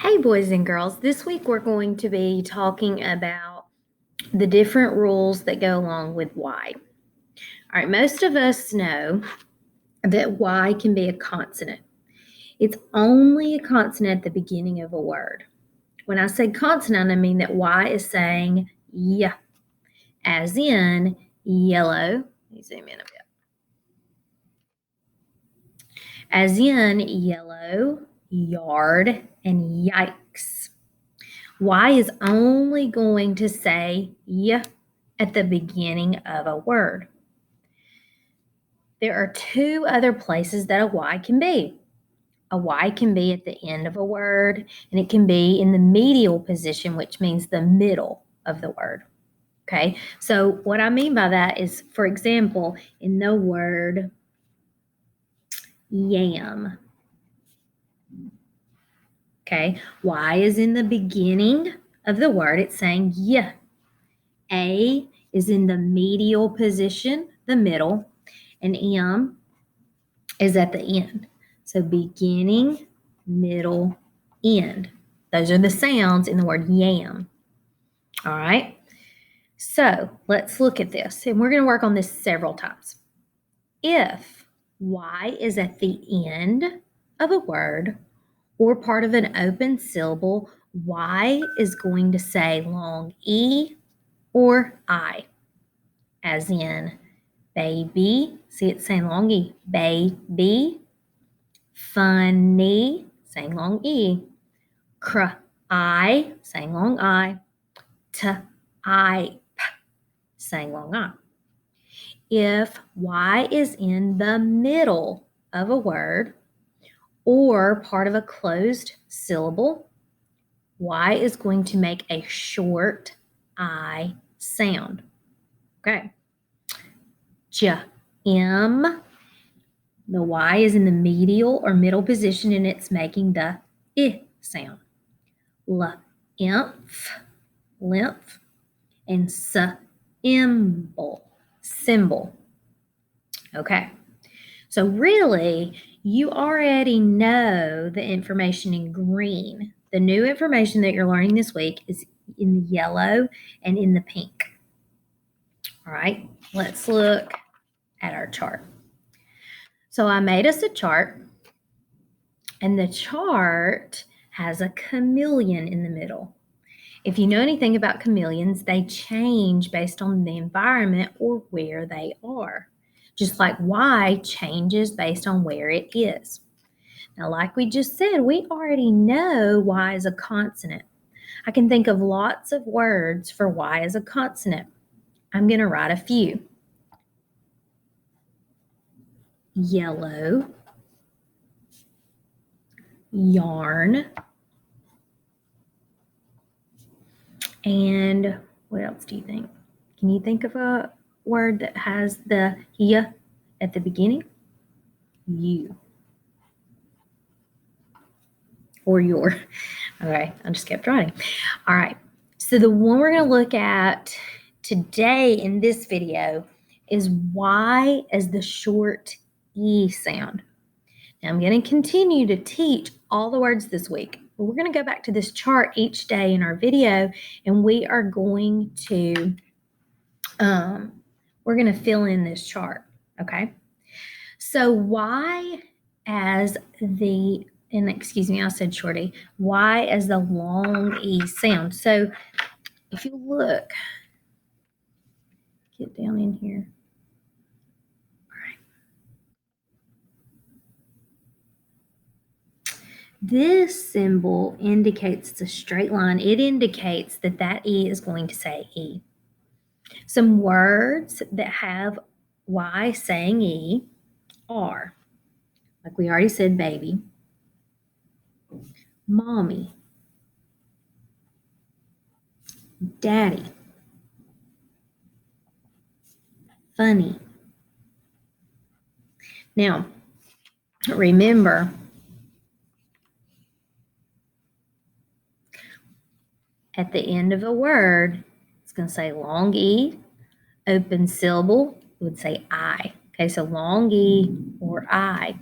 Hey, boys and girls. This week we're going to be talking about the different rules that go along with Y. All right, most of us know that Y can be a consonant. It's only a consonant at the beginning of a word. When I say consonant, I mean that Y is saying Y, as in yellow. Let me zoom in a bit. As in yellow, yard, and yikes. Y is only going to say y at the beginning of a word. There are two other places that a Y can be. A Y can be at the end of a word, and it can be in the medial position, which means the middle of the word. Okay, so what I mean by that is, for example, in the word yam. Okay, Y is in the beginning of the word, it's saying y. A is in the medial position, the middle, and M is at the end. So beginning, middle, end. Those are the sounds in the word yam. All right. So let's look at this, and we're going to work on this several times. If Y is at the end of a word or part of an open syllable, Y is going to say long E or I, as in baby. See, it's saying long E. Baby. Funny, saying long E. Cry, saying long I. Type, saying long I. If Y is in the middle of a word or part of a closed syllable, Y is going to make a short I sound. Okay. M. The Y is in the medial or middle position, and it's making the I sound. Lymph, and symbol. Okay, so really, you already know the information in green. The new information that you're learning this week is in the yellow and in the pink. All right, let's look at our chart. So I made us a chart, and the chart has a chameleon in the middle. If you know anything about chameleons, they change based on the environment or where they are, just like Y changes based on where it is. Now, like we just said, we already know Y is a consonant. I can think of lots of words for Y as a consonant. I'm going to write a few. Yellow, yarn, and what else do you think? Can you think of a word that has the y at the beginning? You. Or your. Okay, I just kept writing. All right, so the one we're going to look at today in this video is Y as the short E sound. Now I'm going to continue to teach all the words this week. But we're going to go back to this chart each day in our video, and we are going to fill in this chart, okay? So Y as the, and excuse me, I said shorty, Y as the long E sound. So if you look, get down in here. All right. This symbol indicates it's a straight line. It indicates that that E is going to say E. Some words that have Y saying E are, like we already said, baby, mommy, daddy, funny. Now, remember, at the end of a word, it's going to say long E, open syllable, it would say I. Okay, so long E or I.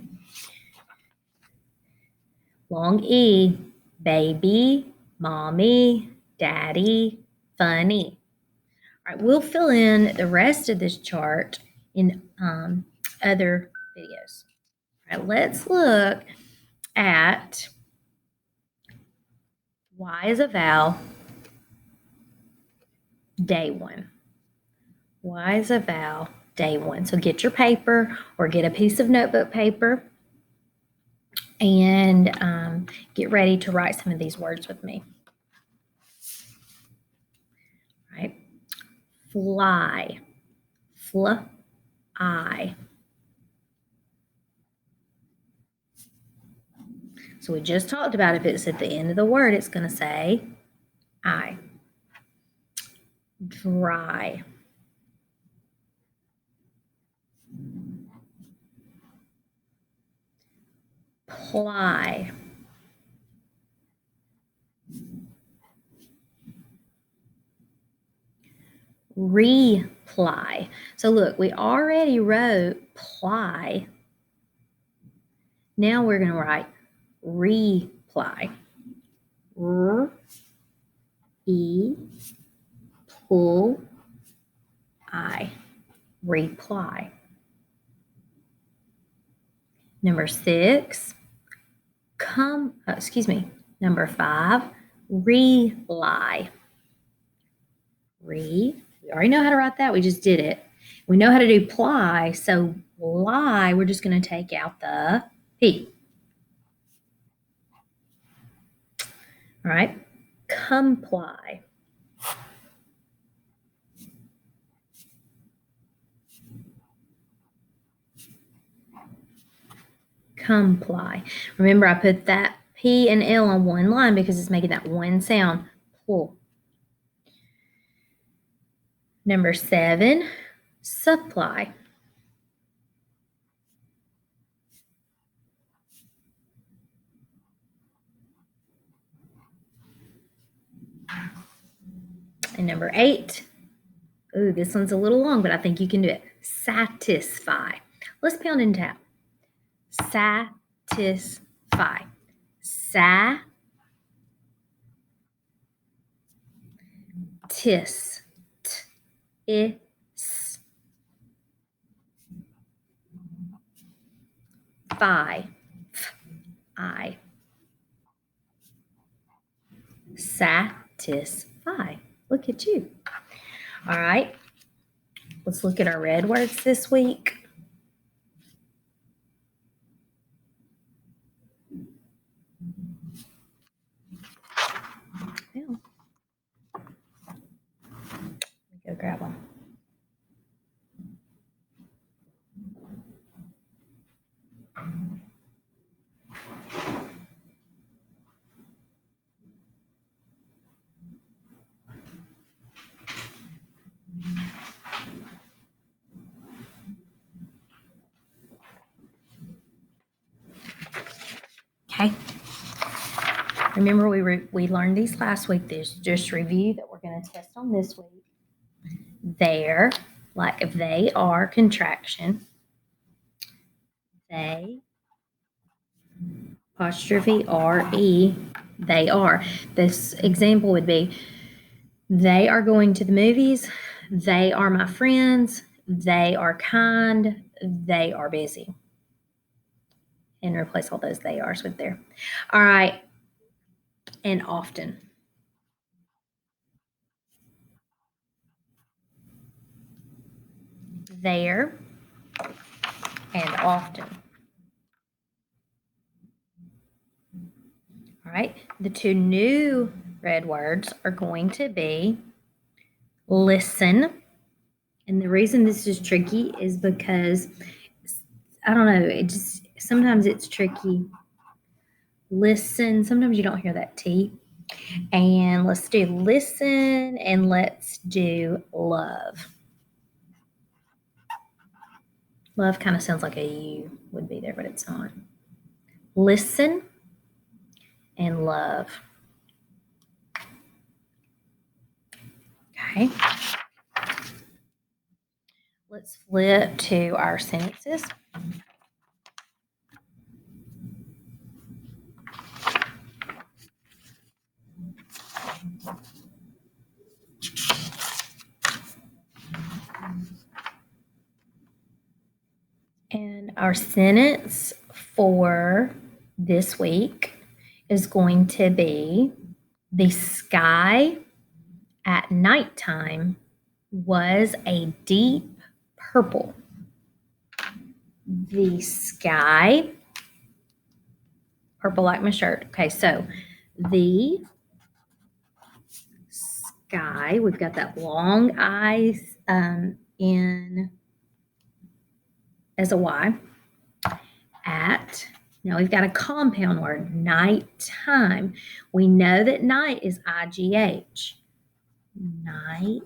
Long E, baby, mommy, daddy, funny. All right, we'll fill in the rest of this chart in other videos. All right, let's look at Y is a vowel, day one. Y is a vowel, day one. So get your paper or get a piece of notebook paper and get ready to write some of these words with me. All right, fly, fly. So we just talked about if it's at the end of the word, it's going to say I. Dry. Ply. Reply. So look, we already wrote ply. Now we're going to write reply. Pull I. Reply. Number 6, Number 5, rely. We already know how to write that. We just did it. We know how to do ply. So lie, we're just going to take out the P. All right. Comply. Comply. Remember, I put that P and L on one line because it's making that one sound. Pull. Number 7, supply. And number 8, ooh, this one's a little long, but I think you can do it. Satisfy. Let's pound and tap. Satisfy. Tis. Is. Fi. I. Satisfy. Look at you. All right. Let's look at our red words this week. Well, let me go grab one. Okay. Remember, we learned these last week. There's just review that we're going to test on this week. There, like if they are contraction, they, apostrophe R-E, they are. This example would be, they are going to the movies. They are my friends. They are kind. They are busy. And replace all those they are's with there. All right. And often. There and often. All right. The two new red words are going to be listen. And the reason this is tricky is because, I don't know, it just, sometimes it's tricky. Listen, sometimes you don't hear that T. And let's do listen and let's do love. Love kind of sounds like a U would be there, but it's not. Listen and love. Okay. Let's flip to our sentences. Our sentence for this week is going to be, the sky at nighttime was a deep purple. The sky, purple like my shirt. Okay, so the sky, we've got that long I in as a Y. At, now we've got a compound word, nighttime. We know that night is IGH. Night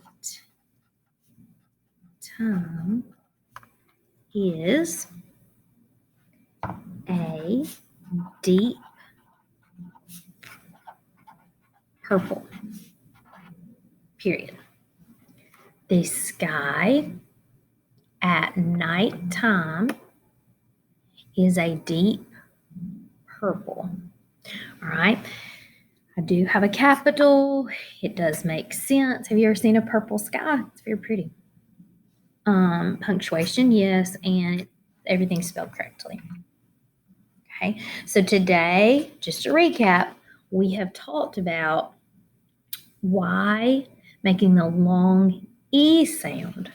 time is a deep purple. Period. The sky at nighttime is a deep purple. All right. I do have a capital. It does make sense. Have you ever seen a purple sky? It's very pretty. Punctuation, yes, and everything's spelled correctly. Okay, so today, just to recap, we have talked about why making the long E sound,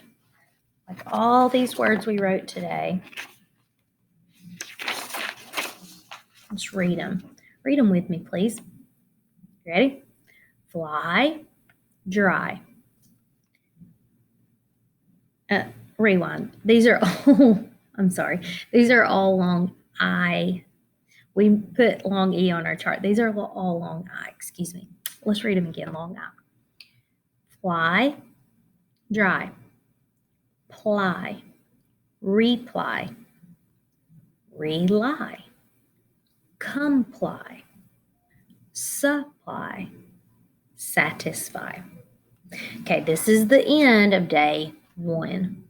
like all these words we wrote today. Let's read them. Read them with me, please. Ready? Fly, dry. Rewind. These are all, I'm sorry. These are all long I. We put long E on our chart. These are all long I, excuse me. Let's read them again, long I. Fly, dry. Ply, reply. Rely, comply. Supply, satisfy. Okay, this is the end of day 1.